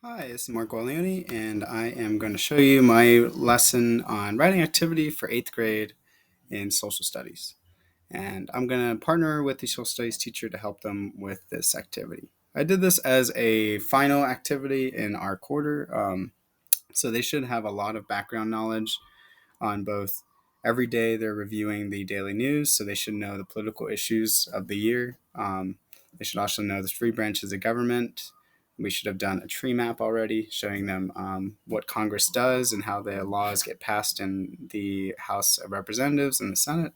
Hi, this is Mark Leone, and I am going to show you my lesson on writing activity for eighth grade in social studies. And I'm going to partner with the social studies teacher to help them with this activity. I did this as a final activity in our quarter, so they should have a lot of background knowledge on both. Every day they're reviewing the daily news, so they should know the political issues of the year. They should also know the three branches of government. We should have done a tree map already, showing them what Congress does and how the laws get passed in the House of Representatives and the Senate.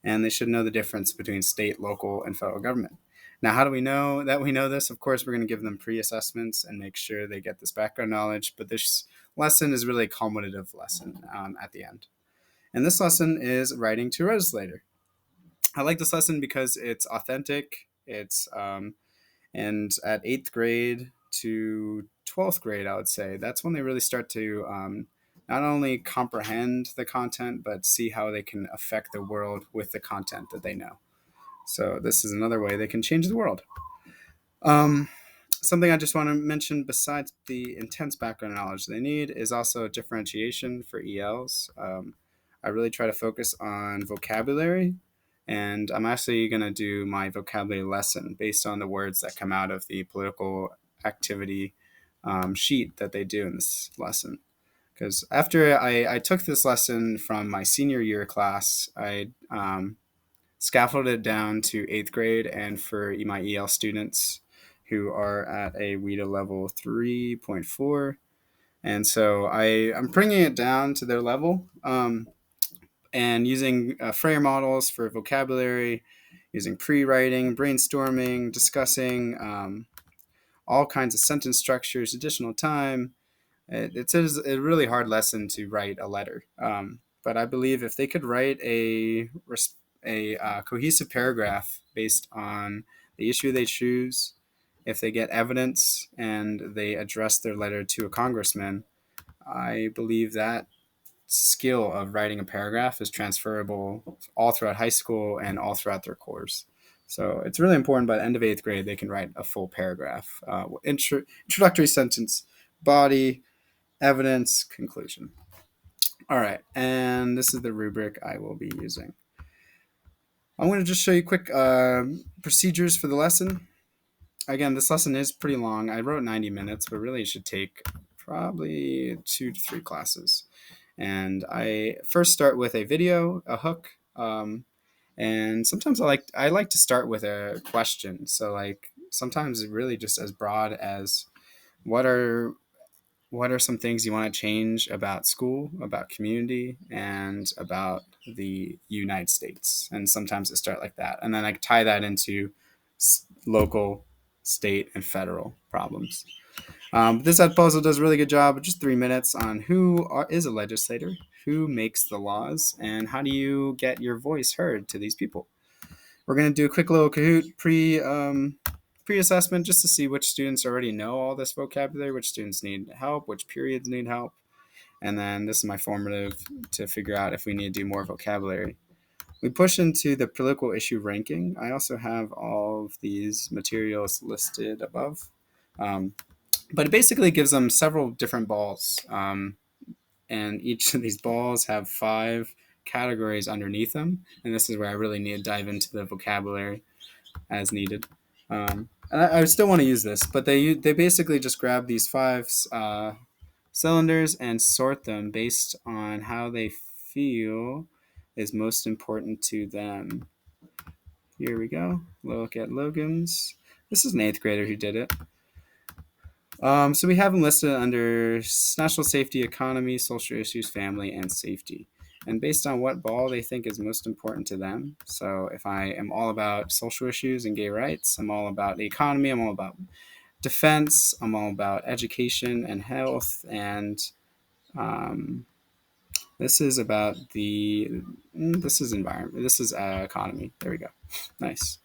And they should know the difference between state, local, and federal government. Now, how do we know that we know this? Of course, we're going to give them pre assessments and make sure they get this background knowledge. But this lesson is really a cumulative lesson at the end. And this lesson is writing to a legislator. I like this lesson because it's authentic. And at eighth grade to 12th grade, I would say that's when they really start to not only comprehend the content, but see how they can affect the world with the content that they know. So this is another way they can change the world. Um, Something I just want to mention besides the intense background knowledge they need is also differentiation for ELs. I really try to focus on vocabulary, and I'm actually going to do my vocabulary lesson based on the words that come out of the political activity sheet that they do in this lesson. Because after I took this lesson from my senior year class, I scaffolded it down to eighth grade, and for my EL students who are at a WIDA level 3.4. And so I'm bringing it down to their level and using Freyer models for vocabulary, using pre writing, brainstorming, discussing all kinds of sentence structures, additional time. It's a really hard lesson to write a letter. But I believe if they could write a cohesive paragraph based on the issue they choose, if they get evidence and they address their letter to a congressman, I believe that skill of writing a paragraph is transferable all throughout high school and all throughout their course. So it's really important by the end of eighth grade, they can write a full paragraph, introductory sentence, body, evidence, conclusion. All right, and this is the rubric I will be using. I'm going to just show you quick procedures for the lesson. Again, this lesson is pretty long. I wrote 90 minutes, but really it should take probably 2 to 3 classes. And I first start with a video, a hook, and sometimes I like to start with a question. So like sometimes really just as broad as what are what are some things you want to change about school, about community, and about the United States? And sometimes it start like that, and then I tie that into local, state, and federal problems. This proposal does a really good job. Just 3 minutes on is a legislator, who makes the laws, and how do you get your voice heard to these people. We're going to do a quick little Kahoot pre-assessment just to see which students already know all this vocabulary, which students need help, which periods need help. And then this is my formative to figure out if we need to do more vocabulary. We push into the political issue ranking. I also have all of these materials listed above. But it basically gives them several different balls. And each of these balls have 5 categories underneath them. And this is where I really need to dive into the vocabulary as needed. And I still want to use this, but they basically just grab these 5 cylinders and sort them based on how they feel is most important to them. Here we go. Look at Logan's. This is an eighth grader who did it. So we have them listed under national safety, economy, social issues, family, and safety. And based on what ball they think is most important to them. So if I am all about social issues and gay rights, I'm all about the economy, I'm all about defense, I'm all about education and health, and um, this is about this is environment, this is economy. There we go. Nice.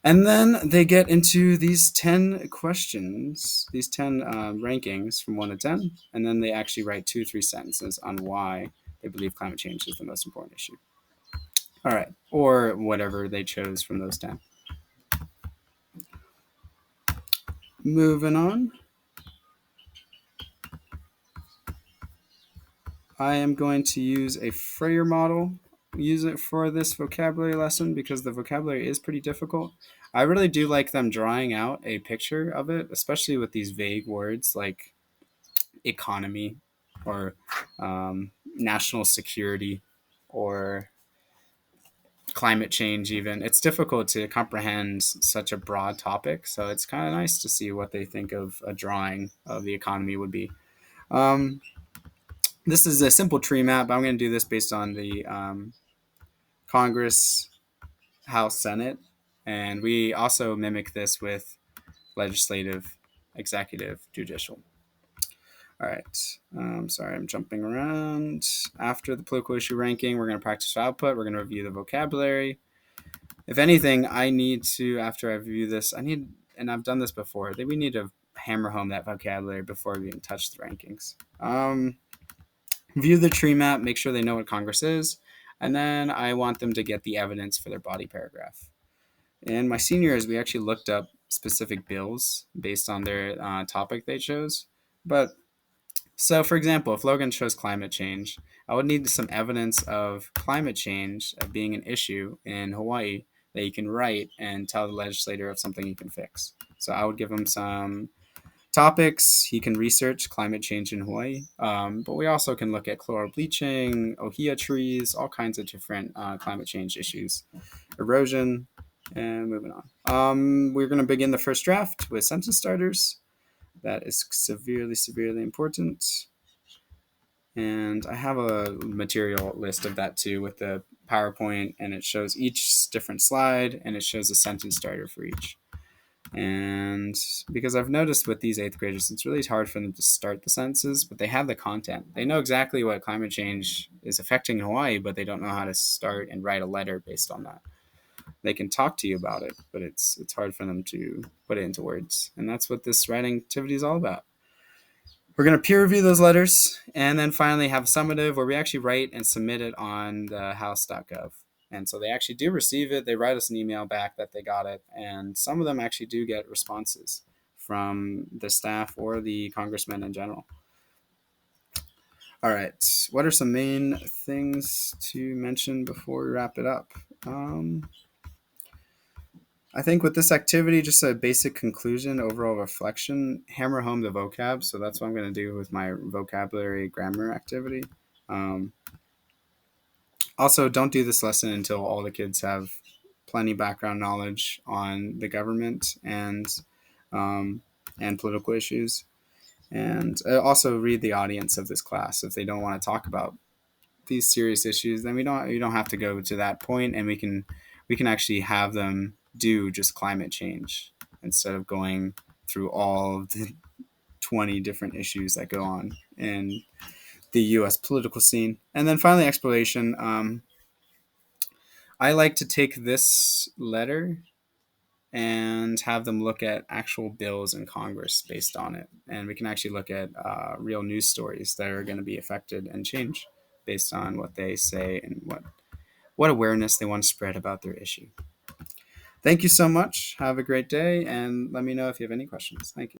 And then they get into these 10 questions, these 10 rankings from 1 to 10, and then they actually write 2 or 3 sentences on why they believe climate change is the most important issue. All right, or whatever they chose from those 10. Moving on. I am going to use a Freyer model, use it for this vocabulary lesson because the vocabulary is pretty difficult. I really do like them drawing out a picture of it, especially with these vague words like economy or national security or climate change. Even it's difficult to comprehend such a broad topic, so it's kind of nice to see what they think of a drawing of the economy would be. um, this is a simple tree map. I'm going to do this based on the Congress, House, Senate, and we also mimic this with legislative, executive, judicial. All right. Sorry, I'm jumping around. After the political issue ranking, we're going to practice output. We're going to review the vocabulary. If anything, I need to, after I review this, and I've done this before, that we need to hammer home that vocabulary before we even touch the rankings. View the tree map, make sure they know what Congress is, and then I want them to get the evidence for their body paragraph. In my senior years, we actually looked up specific bills based on their topic they chose. But so, for example, if Logan chose climate change, I would need some evidence of climate change being an issue in Hawaii that you can write and tell the legislator of something you can fix. So I would give him some topics. He can research climate change in Hawaii, but we also can look at chloral bleaching, ohia trees, all kinds of different climate change issues, erosion, and moving on. We're going to begin the first draft with sentence starters. That is severely, severely important. And I have a material list of that too with the PowerPoint, and it shows each different slide and it shows a sentence starter for each. And because I've noticed with these eighth graders, it's really hard for them to start the sentences, but they have the content. They know exactly what climate change is affecting Hawaii, but they don't know how to start and write a letter based on that. They can talk to you about it, but it's hard for them to put it into words. And that's what this writing activity is all about. We're going to peer review those letters and then finally have a summative where we actually write and submit it on the house.gov. And so they actually do receive it. They write us an email back that they got it. And some of them actually do get responses from the staff or the congressman in general. All right. What are some main things to mention before we wrap it up? I think with this activity, just a basic conclusion, overall reflection, hammer home the vocab. So that's what I'm going to do with my vocabulary grammar activity. Um, Also, don't do this lesson until all the kids have plenty background knowledge on the government um, and political issues. And also read the audience of this class. If they don't want to talk about these serious issues, then you don't have to go to that point, and we can actually have them do just climate change instead of going through all of the 20 different issues that go on in the U.S. political scene. And then finally, exploration. I like to take this letter and have them look at actual bills in Congress based on it. And we can actually look at real news stories that are going to be affected and change based on what they say and what awareness they want to spread about their issue. Thank you so much. Have a great day, and let me know if you have any questions. Thank you.